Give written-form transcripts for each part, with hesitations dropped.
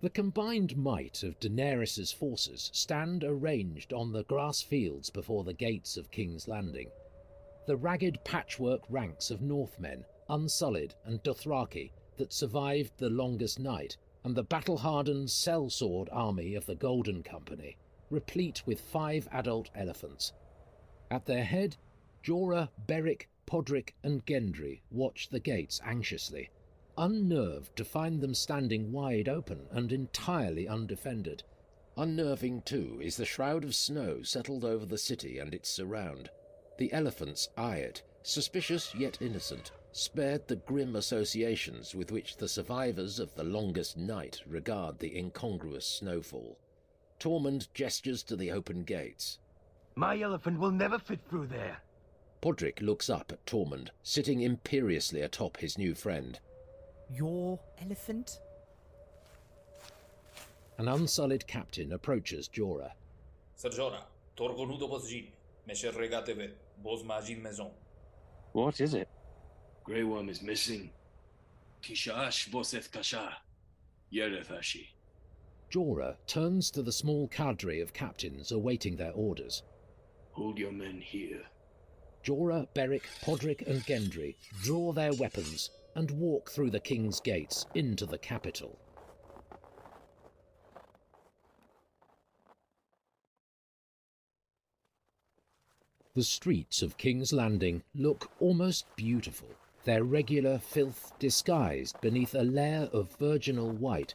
The combined might of Daenerys' forces stand arranged on the grass fields before the gates of King's Landing. The ragged patchwork ranks of Northmen, Unsullied and Dothraki that survived the longest night, and the battle-hardened sellsword army of the Golden Company, replete with 5 adult elephants. At their head, Jorah, Beric, Podrick and Gendry watch the gates anxiously, unnerved to find them standing wide open and entirely undefended. Unnerving, too, is the shroud of snow settled over the city and its surround. The elephants eye it, suspicious yet innocent, spared the grim associations with which the survivors of the longest night regard the incongruous snowfall. Tormund gestures to the open gates. My elephant will never fit through there. Podrick looks up at Tormund, sitting imperiously atop his new friend. Your elephant? An unsullied captain approaches Jorah. Sir Jorah, Torgonudo Bosjin, Mesher Regateve, Bosmajin Maison. What is it? Grey Worm is missing. Tishash Boseth Kasha. Yerefashi. Jorah turns to the small cadre of captains awaiting their orders. Hold your men here. Jorah, Beric, Podrick and Gendry draw their weapons and walk through the king's gates into the capital. The streets of King's Landing look almost beautiful, their regular filth disguised beneath a layer of virginal white.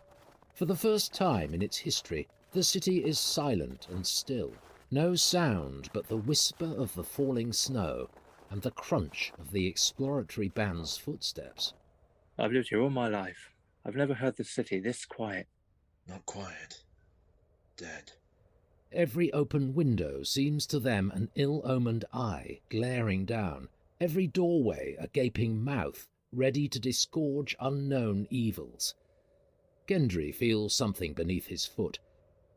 For the first time in its history, the city is silent and still. No sound but the whisper of the falling snow and the crunch of the exploratory band's footsteps. I've lived here all my life. I've never heard the city this quiet. Not quiet. Dead. Every open window seems to them an ill-omened eye glaring down, every doorway a gaping mouth ready to disgorge unknown evils. Gendry feels something beneath his foot.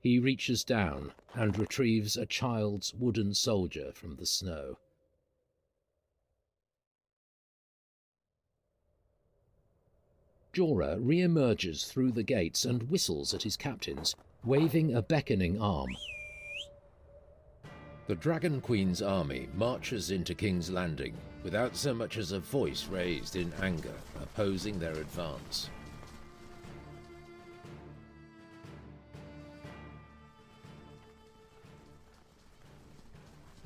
He reaches down and retrieves a child's wooden soldier from the snow. Jorah re-emerges through the gates and whistles at his captains, waving a beckoning arm. The Dragon Queen's army marches into King's Landing without so much as a voice raised in anger, opposing their advance.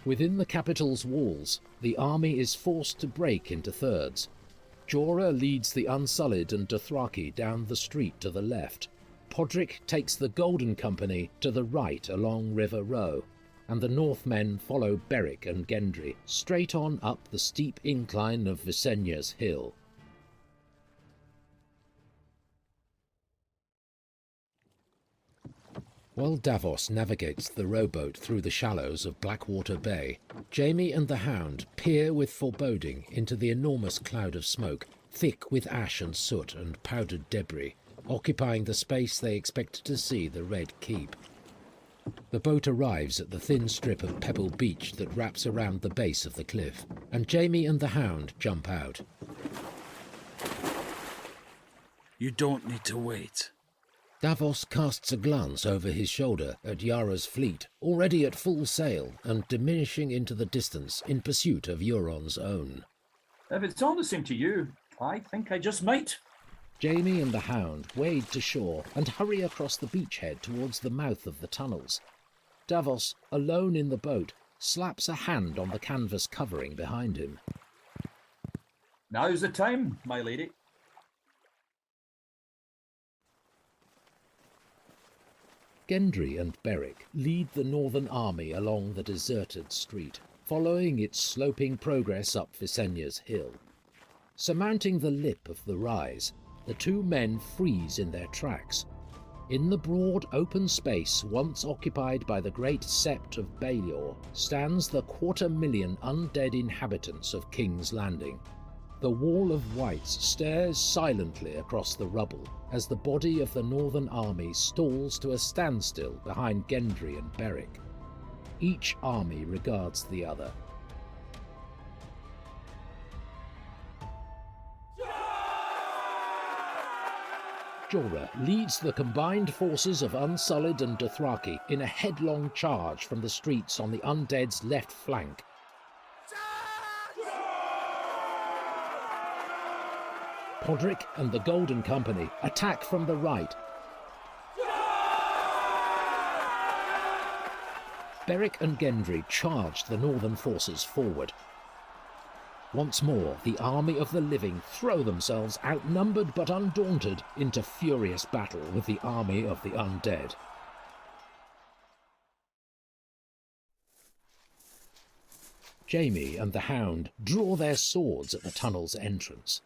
Within the capital's walls, the army is forced to break into thirds. Jorah leads the Unsullied and Dothraki down the street to the left. Podrick takes the Golden Company to the right along River Row, and the Northmen follow Beric and Gendry straight on up the steep incline of Visenya's hill. While Davos navigates the rowboat through the shallows of Blackwater Bay, Jaime and the Hound peer with foreboding into the enormous cloud of smoke, thick with ash and soot and powdered debris, occupying the space they expect to see the Red Keep. The boat arrives at the thin strip of pebble beach that wraps around the base of the cliff, and Jaime and the Hound jump out. You don't need to wait. Davos casts a glance over his shoulder at Yara's fleet, already at full sail and diminishing into the distance in pursuit of Euron's own. If it's all the same to you, I think I just might. Jaime and the Hound wade to shore and hurry across the beachhead towards the mouth of the tunnels. Davos, alone in the boat, slaps a hand on the canvas covering behind him. Now's the time, my lady. Gendry and Beric lead the northern army along the deserted street, following its sloping progress up Visenya's hill. Surmounting the lip of the rise, the two men freeze in their tracks. In the broad open space once occupied by the great sept of Baelor stands the 250,000 undead inhabitants of King's Landing. The wall of whites stares silently across the rubble as the body of the northern army stalls to a standstill behind Gendry and Beric. Each army regards the other. Jorah leads the combined forces of Unsullied and Dothraki in a headlong charge from the streets on the undead's left flank. Podrick and the Golden Company attack from the right. Beric and Gendry charge the northern forces forward. Once more, the army of the living throw themselves, outnumbered but undaunted, into furious battle with the army of the undead. Jaime and the Hound draw their swords at the tunnel's entrance.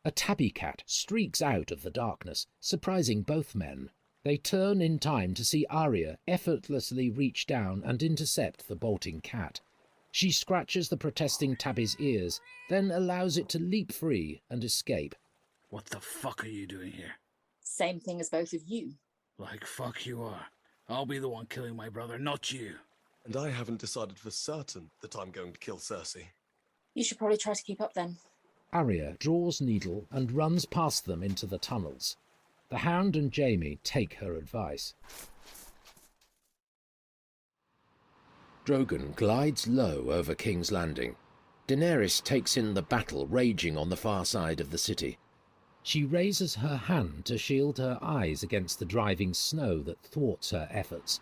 A tabby cat streaks out of the darkness, surprising both men. They turn in time to see Arya effortlessly reach down and intercept the bolting cat. She scratches the protesting tabby's ears, then allows it to leap free and escape. What the fuck are you doing here? Same thing as both of you. Like fuck you are. I'll be the one killing my brother, not you. And I haven't decided for certain that I'm going to kill Cersei. You should probably try to keep up then. Arya draws needle and runs past them into the tunnels. The Hound and Jaime take her advice. Drogon glides low over King's Landing. Daenerys takes in the battle raging on the far side of the city. She raises her hand to shield her eyes against the driving snow that thwarts her efforts.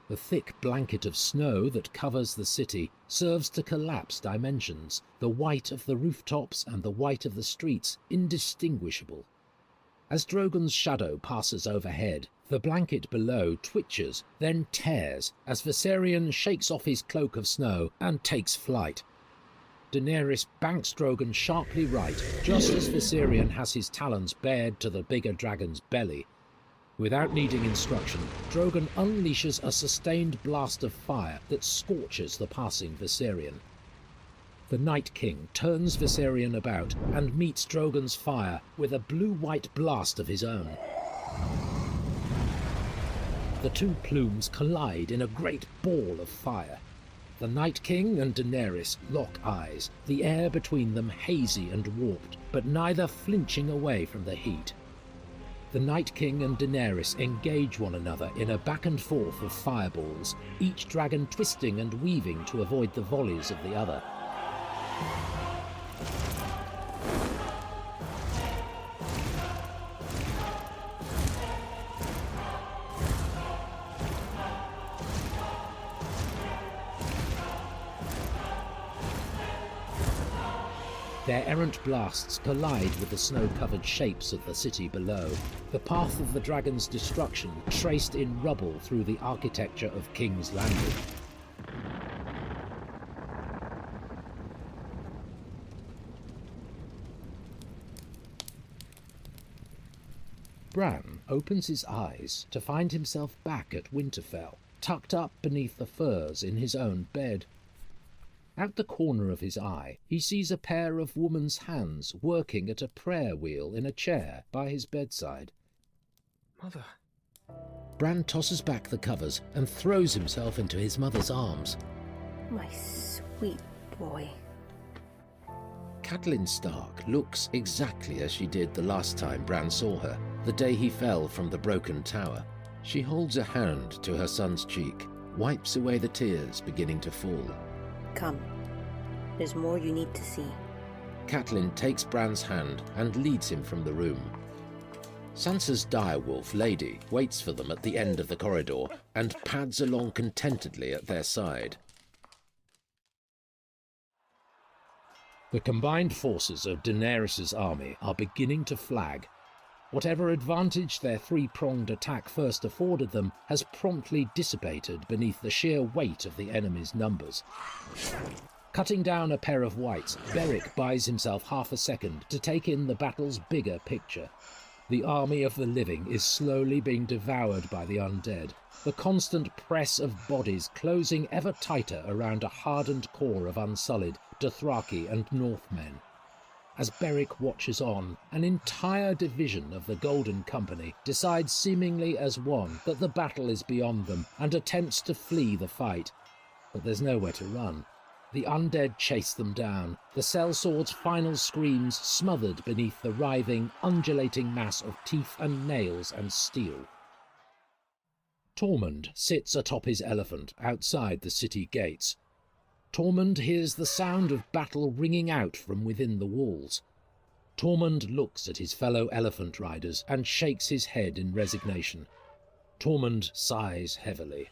The thick blanket of snow that covers the city serves to collapse dimensions, the white of the rooftops and the white of the streets indistinguishable. As Drogon's shadow passes overhead, the blanket below twitches, then tears, as Viserion shakes off his cloak of snow and takes flight. Daenerys banks Drogon sharply right, just as Viserion has his talons bared to the bigger dragon's belly. Without needing instruction, Drogon unleashes a sustained blast of fire that scorches the passing Viserion. The Night King turns Viserion about and meets Drogon's fire with a blue-white blast of his own. The two plumes collide in a great ball of fire. The Night King and Daenerys lock eyes, the air between them hazy and warped, but neither flinching away from the heat. The Night King and Daenerys engage one another in a back and forth of fireballs, each dragon twisting and weaving to avoid the volleys of the other. Their errant blasts collide with the snow-covered shapes of the city below, the path of the dragon's destruction traced in rubble through the architecture of King's Landing. Bran opens his eyes to find himself back at Winterfell, tucked up beneath the furs in his own bed. At the corner of his eye, he sees a pair of woman's hands working at a prayer wheel in a chair by his bedside. Mother. Bran tosses back the covers and throws himself into his mother's arms. My sweet boy. Catelyn Stark looks exactly as she did the last time Bran saw her, the day he fell from the broken tower. She holds a hand to her son's cheek, wipes away the tears beginning to fall. Come. There's more you need to see. Catelyn takes Bran's hand and leads him from the room. Sansa's direwolf lady waits for them at the end of the corridor and pads along contentedly at their side. The combined forces of Daenerys' army are beginning to flag. Whatever advantage their three-pronged attack first afforded them has promptly dissipated beneath the sheer weight of the enemy's numbers. Cutting down a pair of whites, Beric buys himself half a second to take in the battle's bigger picture. The army of the living is slowly being devoured by the undead, the constant press of bodies closing ever tighter around a hardened core of Unsullied, Dothraki and Northmen. As Beric watches on, an entire division of the Golden Company decides seemingly as one that the battle is beyond them and attempts to flee the fight. But there's nowhere to run. The undead chase them down, the sellsword's final screams smothered beneath the writhing, undulating mass of teeth and nails and steel. Tormund sits atop his elephant outside the city gates. Tormund hears the sound of battle ringing out from within the walls. Tormund looks at his fellow elephant riders and shakes his head in resignation. Tormund sighs heavily.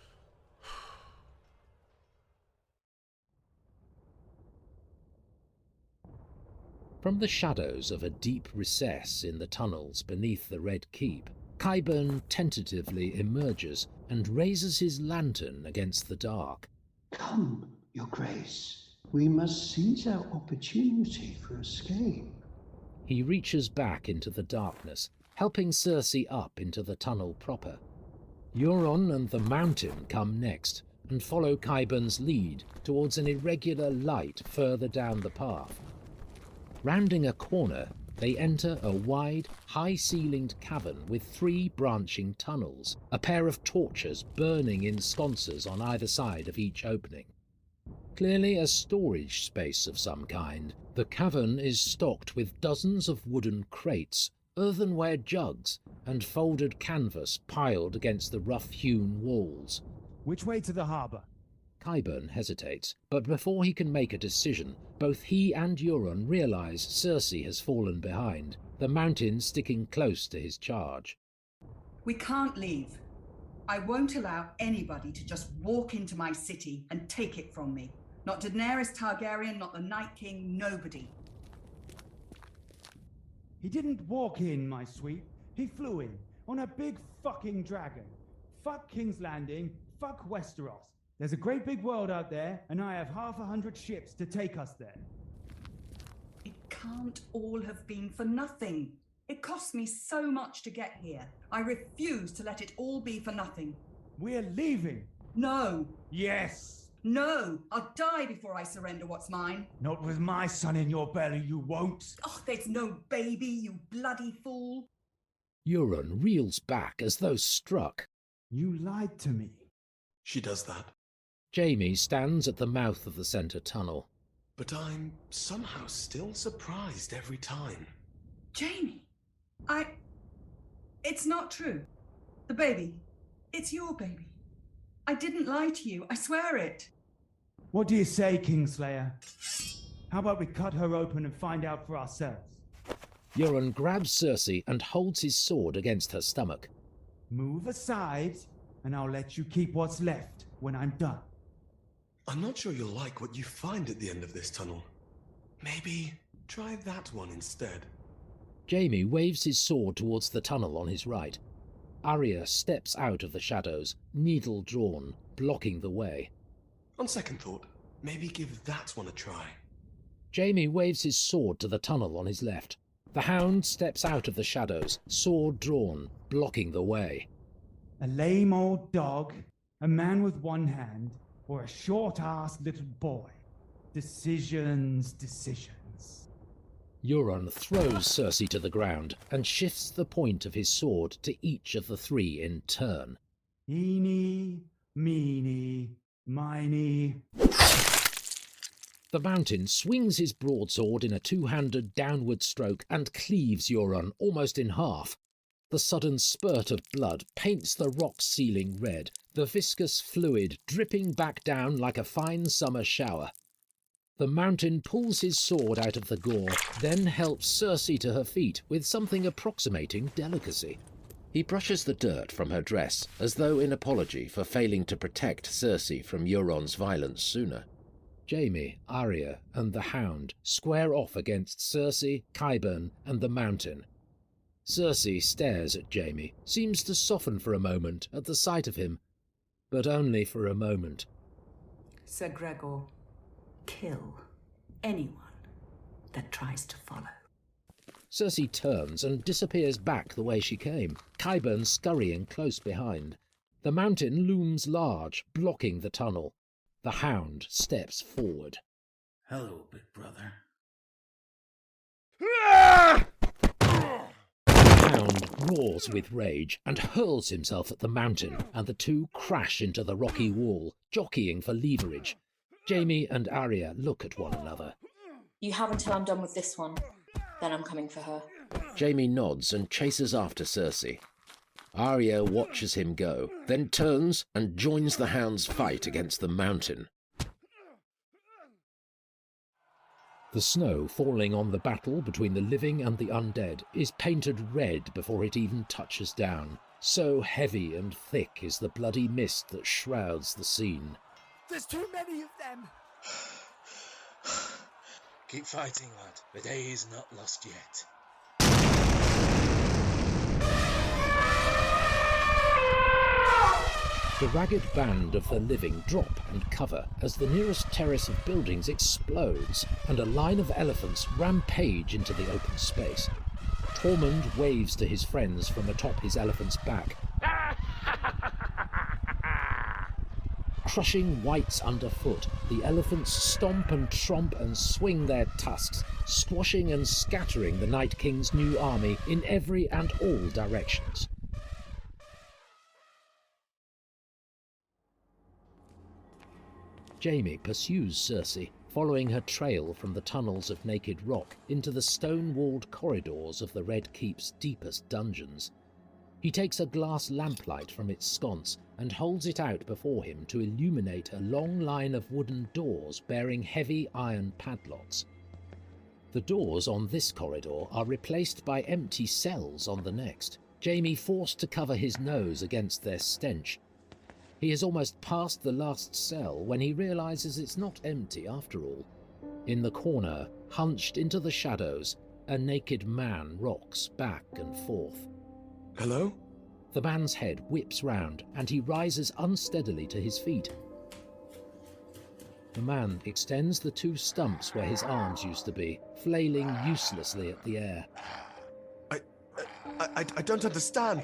From the shadows of a deep recess in the tunnels beneath the Red Keep, Qyburn tentatively emerges and raises his lantern against the dark. Come, Your Grace. We must seize our opportunity for escape. He reaches back into the darkness, helping Cersei up into the tunnel proper. Euron and the Mountain come next, and follow Qyburn's lead towards an irregular light further down the path. Rounding a corner, they enter a wide, high-ceilinged cavern with 3 branching tunnels, a pair of torches burning in sconces on either side of each opening. Clearly a storage space of some kind, the cavern is stocked with dozens of wooden crates, earthenware jugs, and folded canvas piled against the rough-hewn walls. Which way to the harbour? Qyburn hesitates, but before he can make a decision, both he and Euron realise Cersei has fallen behind, the Mountain sticking close to his charge. We can't leave. I won't allow anybody to just walk into my city and take it from me. Not Daenerys Targaryen, not the Night King, nobody. He didn't walk in, my sweet. He flew in, on a big fucking dragon. Fuck King's Landing, fuck Westeros. There's a great big world out there, and I have 100 ships to take us there. It can't all have been for nothing. It cost me so much to get here. I refuse to let it all be for nothing. We're leaving. No. Yes. No. I'll die before I surrender what's mine. Not with my son in your belly, you won't. Oh, there's no baby, you bloody fool. Euron reels back as though struck. You lied to me. She does that. Jaime stands at the mouth of the centre tunnel. But I'm somehow still surprised every time. Jaime, It's not true. The baby, it's your baby. I didn't lie to you, I swear it. What do you say, Kingslayer? How about we cut her open and find out for ourselves? Euron grabs Cersei and holds his sword against her stomach. Move aside, and I'll let you keep what's left when I'm done. I'm not sure you'll like what you find at the end of this tunnel. Maybe try that one instead. Jaime waves his sword towards the tunnel on his right. Arya steps out of the shadows, needle drawn, blocking the way. On second thought, maybe give that one a try. Jaime waves his sword to the tunnel on his left. The Hound steps out of the shadows, sword drawn, blocking the way. A lame old dog, a man with one hand, or a short-assed little boy. Decisions. Euron throws Cersei to the ground and shifts the point of his sword to each of the 3 in turn. Eeny, meeny, miny. The Mountain swings his broadsword in a 2-handed downward stroke and cleaves Euron almost in half. The sudden spurt of blood paints the rock ceiling red, the viscous fluid dripping back down like a fine summer shower. The Mountain pulls his sword out of the gore, then helps Cersei to her feet with something approximating delicacy. He brushes the dirt from her dress, as though in apology for failing to protect Cersei from Euron's violence sooner. Jaime, Arya, and the Hound square off against Cersei, Qyburn, and the Mountain. Cersei stares at Jaime, seems to soften for a moment at the sight of him, but only for a moment. Sir Gregor, kill anyone that tries to follow. Cersei turns and disappears back the way she came, Qyburn scurrying close behind. The Mountain looms large, blocking the tunnel. The Hound steps forward. Hello, big brother. The Hound roars with rage and hurls himself at the Mountain, and the 2 crash into the rocky wall, jockeying for leverage. Jaime and Arya look at one another. You have until I'm done with this one. Then I'm coming for her. Jaime nods and chases after Cersei. Arya watches him go, then turns and joins the Hound's fight against the mountain. The snow falling on the battle between the living and the undead is painted red before it even touches down. So heavy and thick is the bloody mist that shrouds the scene. There's too many of them! Keep fighting, lad. The day is not lost yet. The ragged band of the living drop and cover as the nearest terrace of buildings explodes and a line of elephants rampage into the open space. Tormund waves to his friends from atop his elephant's back, crushing wights underfoot. The elephants stomp and tromp and swing their tusks, squashing and scattering the Night King's new army in every and all directions. Jaime pursues Cersei, following her trail from the tunnels of naked rock into the stone-walled corridors of the Red Keep's deepest dungeons. He takes a glass lamplight from its sconce and holds it out before him to illuminate a long line of wooden doors bearing heavy iron padlocks. The doors on this corridor are replaced by empty cells on the next, Jaime forced to cover his nose against their stench. He has almost passed the last cell when he realizes it's not empty after all. In the corner, hunched into the shadows, a naked man rocks back and forth. Hello? The man's head whips round, and he rises unsteadily to his feet. The man extends the two stumps where his arms used to be, flailing uselessly at the air. I don't understand.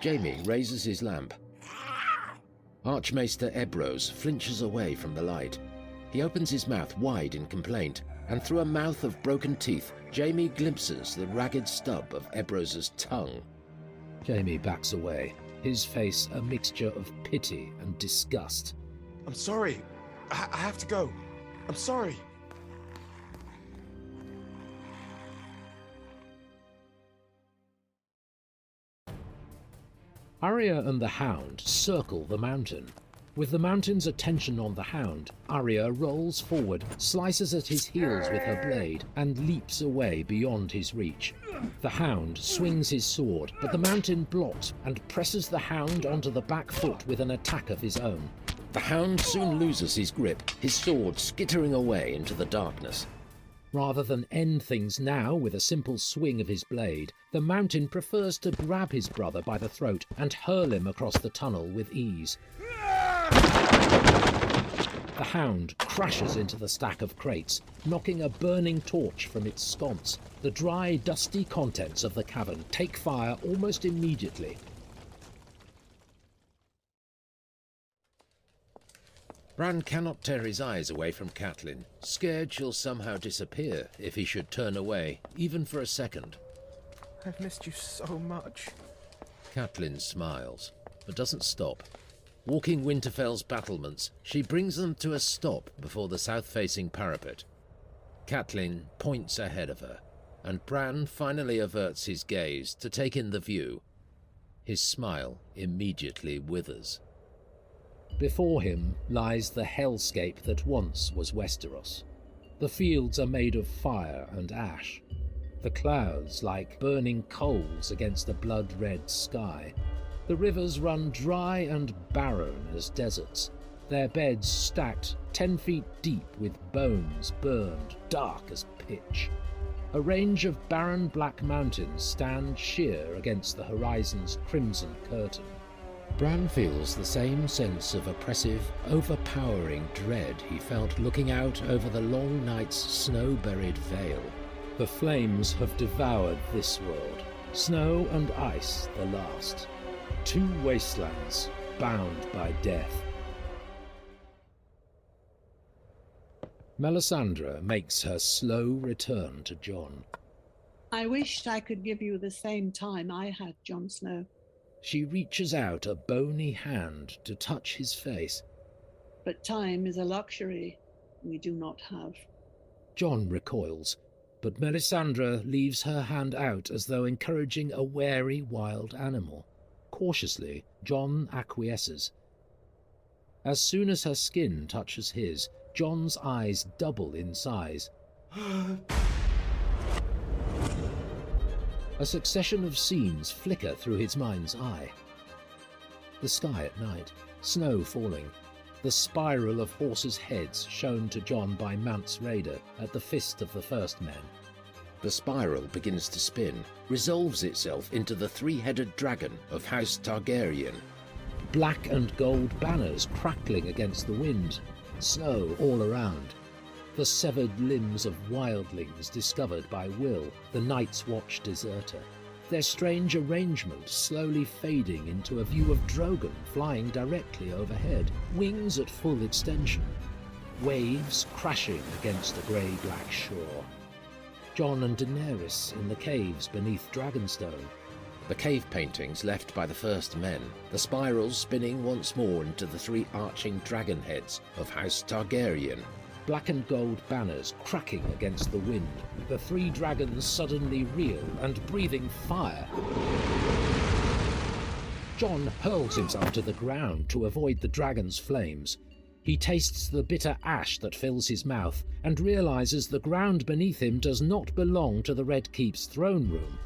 Jaime raises his lamp. Archmaester Ebrose flinches away from the light. He opens his mouth wide in complaint, and through a mouth of broken teeth, Jaime glimpses the ragged stub of Ebrose's tongue. Jaime backs away, his face a mixture of pity and disgust. I'm sorry. I have to go. I'm sorry. Arya and the Hound circle the mountain. With the mountain's attention on the Hound, Arya rolls forward, slices at his heels with her blade, and leaps away beyond his reach. The Hound swings his sword, but the mountain blocks and presses the Hound onto the back foot with an attack of his own. The Hound soon loses his grip, his sword skittering away into the darkness. Rather than end things now with a simple swing of his blade, the mountain prefers to grab his brother by the throat and hurl him across the tunnel with ease. The Hound crashes into the stack of crates, knocking a burning torch from its sconce. The dry, dusty contents of the cavern take fire almost immediately. Bran cannot tear his eyes away from Catelyn, scared she'll somehow disappear if he should turn away, even for a second. I've missed you so much. Catelyn smiles, but doesn't stop. Walking Winterfell's battlements, she brings them to a stop before the south-facing parapet. Catelyn points ahead of her, and Bran finally averts his gaze to take in the view. His smile immediately withers. Before him lies the hellscape that once was Westeros. The fields are made of fire and ash, the clouds like burning coals against a blood-red sky. The rivers run dry and barren as deserts, their beds stacked 10 feet deep with bones burned dark as pitch. A range of barren black mountains stand sheer against the horizon's crimson curtain. Bran feels the same sense of oppressive, overpowering dread he felt looking out over the long night's snow-buried vale. The flames have devoured this world, snow and ice the last. Two wastelands bound by death. Melisandre makes her slow return to Jon. I wished I could give you the same time I had, Jon Snow. She reaches out a bony hand to touch his face. But time is a luxury we do not have. Jon recoils, but Melisandre leaves her hand out as though encouraging a wary wild animal. Cautiously, Jon acquiesces. As soon as her skin touches his, Jon's eyes double in size. A succession of scenes flicker through his mind's eye. The sky at night, snow falling, the spiral of horses' heads shown to Jon by Mance Rayder at the Fist of the First Men. The spiral begins to spin, resolves itself into the three-headed dragon of House Targaryen. Black and gold banners crackling against the wind, snow all around. The severed limbs of wildlings discovered by Will, the Night's Watch deserter. Their strange arrangement slowly fading into a view of Drogon flying directly overhead, wings at full extension. Waves crashing against the grey-black shore. Jon and Daenerys in the caves beneath Dragonstone. The cave paintings left by the First Men, the spirals spinning once more into the three arching dragon heads of House Targaryen. Black and gold banners cracking against the wind, the three dragons suddenly real and breathing fire. Jon hurls himself to the ground to avoid the dragon's flames. He tastes the bitter ash that fills his mouth and realizes the ground beneath him does not belong to the Red Keep's throne room.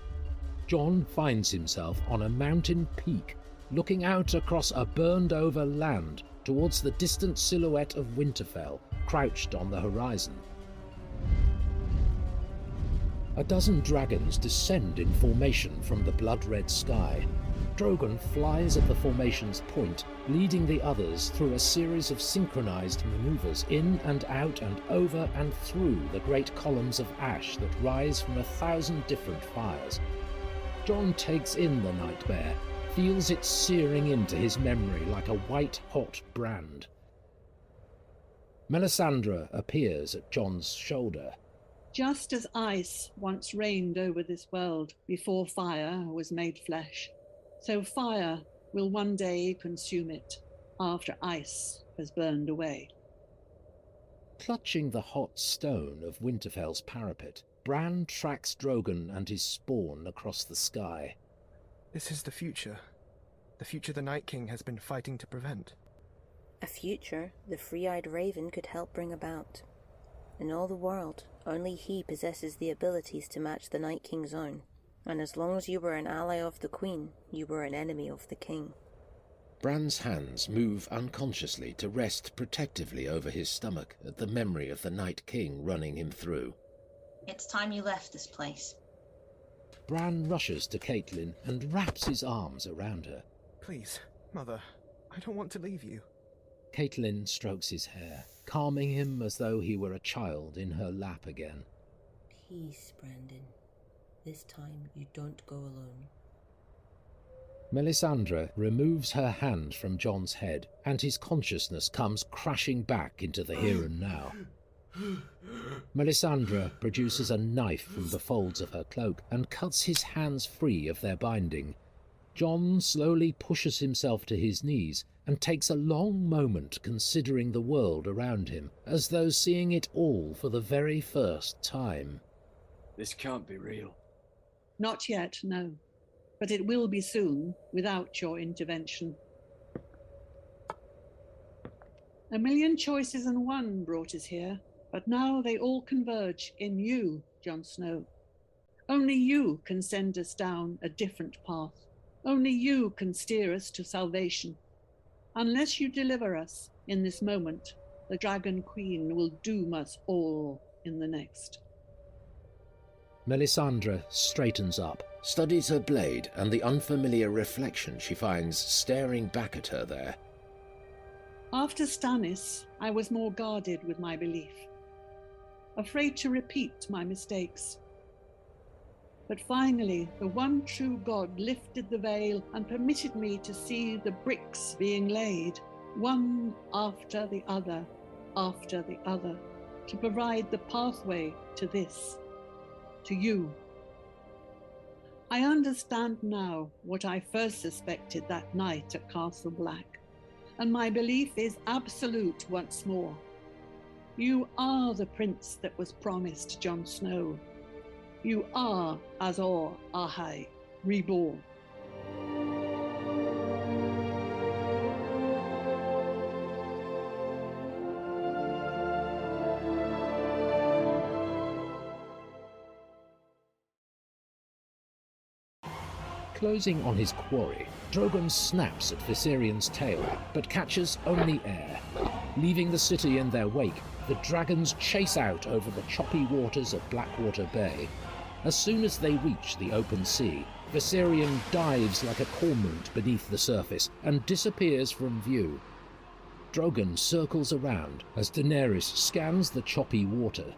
Jon finds himself on a mountain peak, looking out across a burned-over land towards the distant silhouette of Winterfell, crouched on the horizon. A dozen dragons descend in formation from the blood-red sky. Drogon flies at the formation's point, leading the others through a series of synchronized maneuvers in and out and over and through the great columns of ash that rise from 1,000 different fires. Jon takes in the nightmare, feels it searing into his memory like a white-hot brand. Melisandre appears at Jon's shoulder. Just as ice once reigned over this world before fire was made flesh, so fire will one day consume it after ice has burned away. Clutching the hot stone of Winterfell's parapet, Bran tracks Drogon and his spawn across the sky. This is the future. The future the Night King has been fighting to prevent. A future the Free-Eyed Raven could help bring about. In all the world, only he possesses the abilities to match the Night King's own. And as long as you were an ally of the Queen, you were an enemy of the King. Bran's hands move unconsciously to rest protectively over his stomach at the memory of the Night King running him through. It's time you left this place. Bran rushes to Catelyn and wraps his arms around her. Please, Mother, I don't want to leave you. Catelyn strokes his hair, calming him as though he were a child in her lap again. Peace, Brandon. This time you don't go alone. Melisandre removes her hand from Jon's head, and his consciousness comes crashing back into the here and now. Melisandre produces a knife from the folds of her cloak and cuts his hands free of their binding. Jon slowly pushes himself to his knees and takes a long moment considering the world around him, as though seeing it all for the very first time. This can't be real. Not yet, no. But it will be soon, without your intervention. 1,000,000 choices and one brought us here, but now they all converge in you, Jon Snow. Only you can send us down a different path. Only you can steer us to salvation. Unless you deliver us in this moment, the Dragon Queen will doom us all in the next. Melisandre straightens up, studies her blade and the unfamiliar reflection she finds staring back at her there. After Stannis, I was more guarded with my belief, afraid to repeat my mistakes. But finally, the one true God lifted the veil and permitted me to see the bricks being laid, one after the other, to provide the pathway to this, to you. I understand now what I first suspected that night at Castle Black. and my belief is absolute once more. You are the prince that was promised, Jon Snow. You are Azor Ahai, reborn. Closing on his quarry, Drogon snaps at Viserion's tail, but catches only air. Leaving the city in their wake, the dragons chase out over the choppy waters of Blackwater Bay. As soon as they reach the open sea, Viserion dives like a cormorant beneath the surface and disappears from view. Drogon circles around as Daenerys scans the choppy water.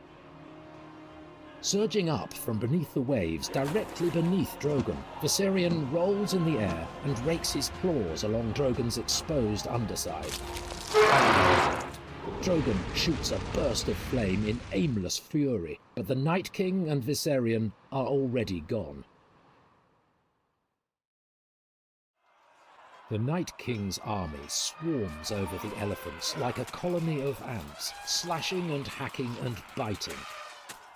Surging up from beneath the waves, directly beneath Drogon, Viserion rolls in the air and rakes his claws along Drogon's exposed underside. Drogon shoots a burst of flame in aimless fury, but the Night King and Viserion are already gone. The Night King's army swarms over the elephants like a colony of ants, slashing and hacking and biting.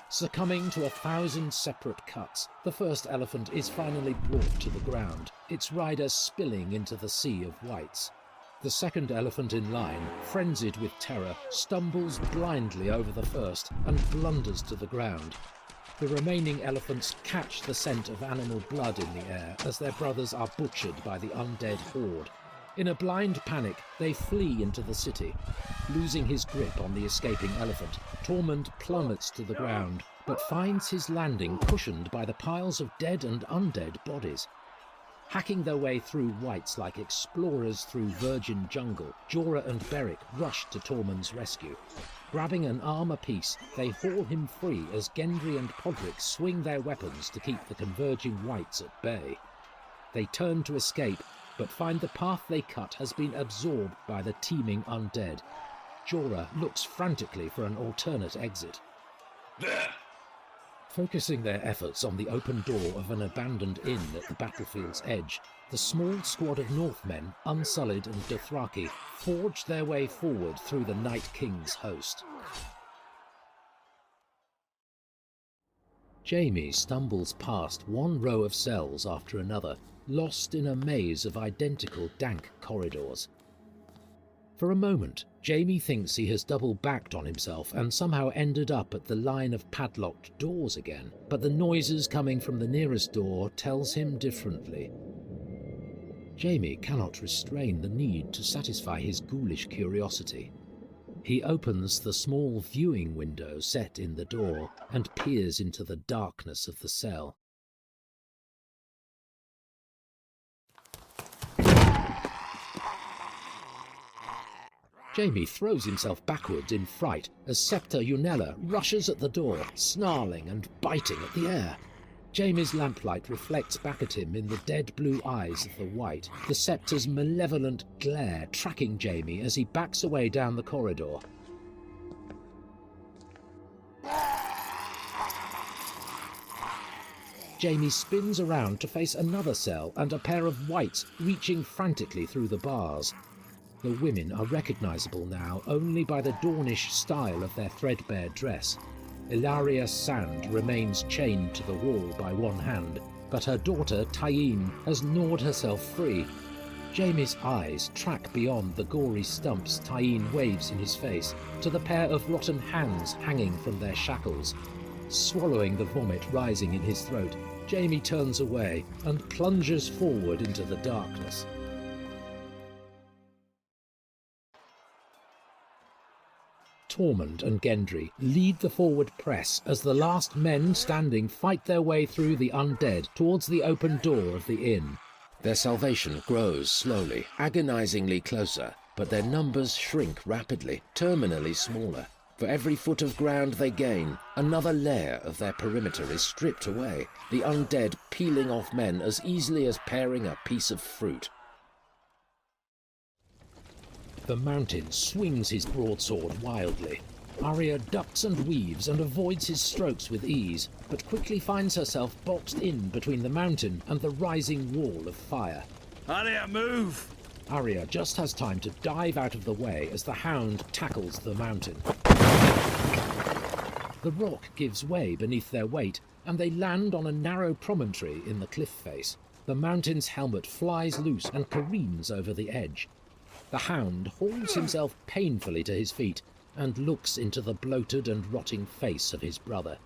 Succumbing to 1,000 separate cuts, the first elephant is finally brought to the ground, its rider spilling into the sea of whites. The second elephant in line, frenzied with terror, stumbles blindly over the first and blunders to the ground. The remaining elephants catch the scent of animal blood in the air as their brothers are butchered by the undead horde. In a blind panic, they flee into the city. Losing his grip on the escaping elephant, Tormund plummets to the ground, but finds his landing cushioned by the piles of dead and undead bodies. Hacking their way through whites like explorers through virgin jungle, Jorah and Beric rush to Tormund's rescue. Grabbing an arm apiece, they haul him free as Gendry and Podrick swing their weapons to keep the converging whites at bay. They turn to escape, but find the path they cut has been absorbed by the teeming undead. Jorah looks frantically for an alternate exit. There! Focusing their efforts on the open door of an abandoned inn at the battlefield's edge, the small squad of Northmen, Unsullied and Dothraki, forge their way forward through the Night King's host. Jaime stumbles past one row of cells after another, lost in a maze of identical dank corridors. For a moment, Jaime thinks he has double-backed on himself and somehow ended up at the line of padlocked doors again, but the noises coming from the nearest door tells him differently. Jaime cannot restrain the need to satisfy his ghoulish curiosity. He opens the small viewing window set in the door and peers into the darkness of the cell. Jaime throws himself backwards in fright as Septa Unella rushes at the door, snarling and biting at the air. Jaime's lamplight reflects back at him in the dead blue eyes of the white, the Septa's malevolent glare tracking Jaime as he backs away down the corridor. Jaime spins around to face another cell and a pair of whites reaching frantically through the bars. The women are recognisable now only by the Dornish style of their threadbare dress. Ilaria Sand remains chained to the wall by one hand, but her daughter Tyene has gnawed herself free. Jaime's eyes track beyond the gory stumps Tyene waves in his face to the pair of rotten hands hanging from their shackles. Swallowing the vomit rising in his throat, Jaime turns away and plunges forward into the darkness. Tormund and Gendry lead the forward press as the last men standing fight their way through the undead towards the open door of the inn. Their salvation grows slowly, agonizingly closer, but their numbers shrink rapidly, terminally smaller. For every foot of ground they gain, another layer of their perimeter is stripped away, the undead peeling off men as easily as paring a piece of fruit. The Mountain swings his broadsword wildly. Arya ducks and weaves and avoids his strokes with ease, but quickly finds herself boxed in between the Mountain and the rising wall of fire. Arya, move! Arya just has time to dive out of the way as the Hound tackles the mountain. The rock gives way beneath their weight, and they land on a narrow promontory in the cliff face. The mountain's helmet flies loose and careens over the edge. The Hound hauls himself painfully to his feet and looks into the bloated and rotting face of his brother.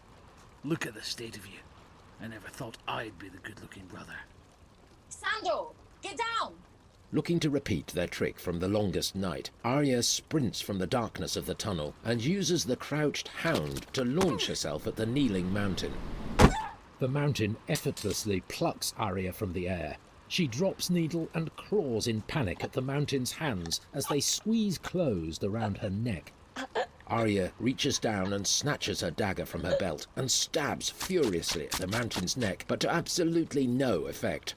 Look at the state of you. I never thought I'd be the good-looking brother. Sandor, get down! Looking to repeat their trick from the longest night, Arya sprints from the darkness of the tunnel and uses the crouched Hound to launch herself at the kneeling mountain. The mountain effortlessly plucks Arya from the air. She drops Needle and claws in panic at the mountain's hands as they squeeze closed around her neck. Arya reaches down and snatches her dagger from her belt and stabs furiously at the mountain's neck, but to absolutely no effect.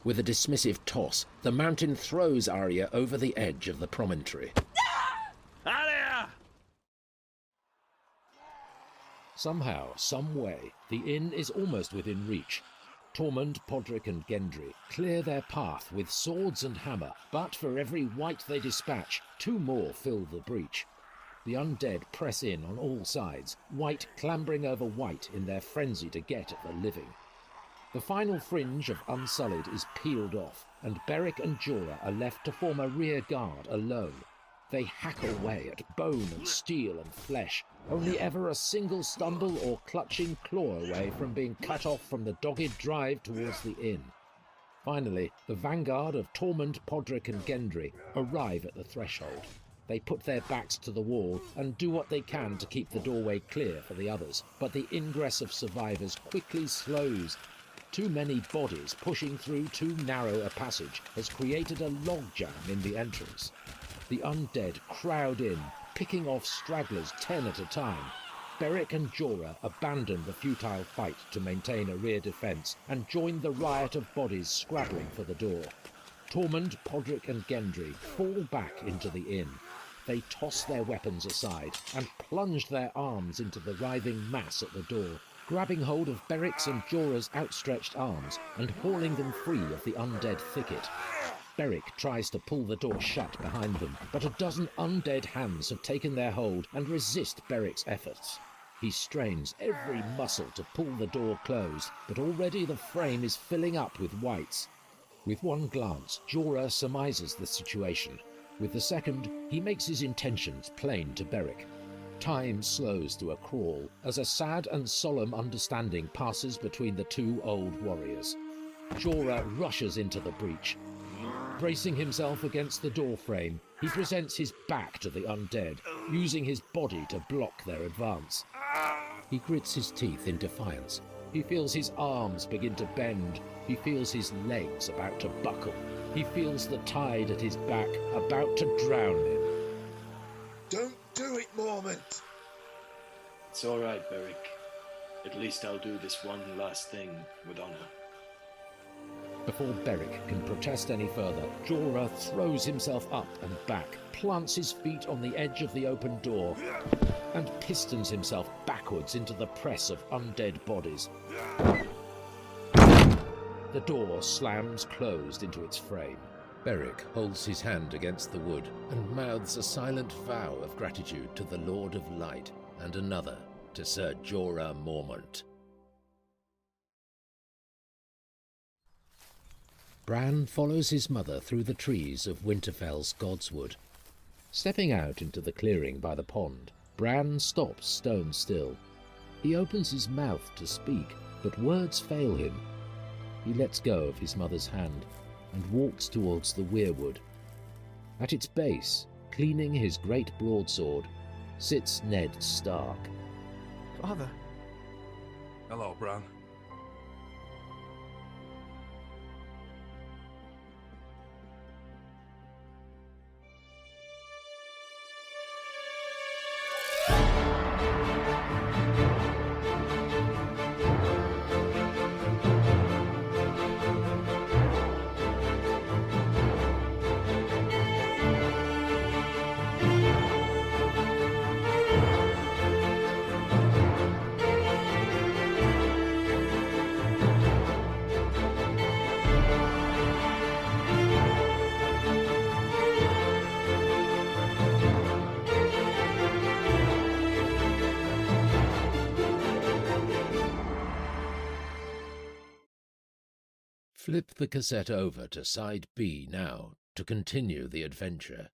With a dismissive toss, the mountain throws Arya over the edge of the promontory. Arya! Somehow, some way, the inn is almost within reach. Tormund, Podrick and Gendry clear their path with swords and hammer, but for every wight they dispatch, 2 more fill the breach. The undead press in on all sides, wight clambering over wight in their frenzy to get at the living. The final fringe of Unsullied is peeled off, and Beric and Jorah are left to form a rear guard alone. They hack away at bone and steel and flesh, only ever a single stumble or clutching claw away from being cut off from the dogged drive towards the inn. Finally, the vanguard of Tormund, Podrick and Gendry arrive at the threshold. They put their backs to the wall and do what they can to keep the doorway clear for the others, but the ingress of survivors quickly slows. Too many bodies pushing through too narrow a passage has created a logjam in the entrance. The undead crowd in, picking off stragglers 10 at a time. Beric and Jorah abandon the futile fight to maintain a rear defence and join the riot of bodies scrabbling for the door. Tormund, Podrick and Gendry fall back into the inn. They toss their weapons aside and plunge their arms into the writhing mass at the door, grabbing hold of Beric's and Jorah's outstretched arms and hauling them free of the undead thicket. Beric tries to pull the door shut behind them, but a dozen undead hands have taken their hold and resist Beric's efforts. He strains every muscle to pull the door closed, but already the frame is filling up with wights. With one glance, Jorah surmises the situation. With the second, he makes his intentions plain to Beric. Time slows to a crawl as a sad and solemn understanding passes between the 2 old warriors. Jorah rushes into the breach. Bracing himself against the doorframe, he presents his back to the undead, using his body to block their advance. He grits his teeth in defiance. He feels his arms begin to bend. He feels his legs about to buckle. He feels the tide at his back about to drown him. Don't do it, Mormont! It's all right, Beric. At least I'll do this one last thing with honor. Before Beric can protest any further, Jorah throws himself up and back, plants his feet on the edge of the open door, and pistons himself backwards into the press of undead bodies. The door slams closed into its frame. Beric holds his hand against the wood and mouths a silent vow of gratitude to the Lord of Light and another to Sir Jorah Mormont. Bran follows his mother through the trees of Winterfell's Godswood. Stepping out into the clearing by the pond, Bran stops stone still. He opens his mouth to speak, but words fail him. He lets go of his mother's hand and walks towards the weirwood. At its base, cleaning his great broadsword, sits Ned Stark. Father. Hello, Bran. Flip the cassette over to side B now to continue the adventure.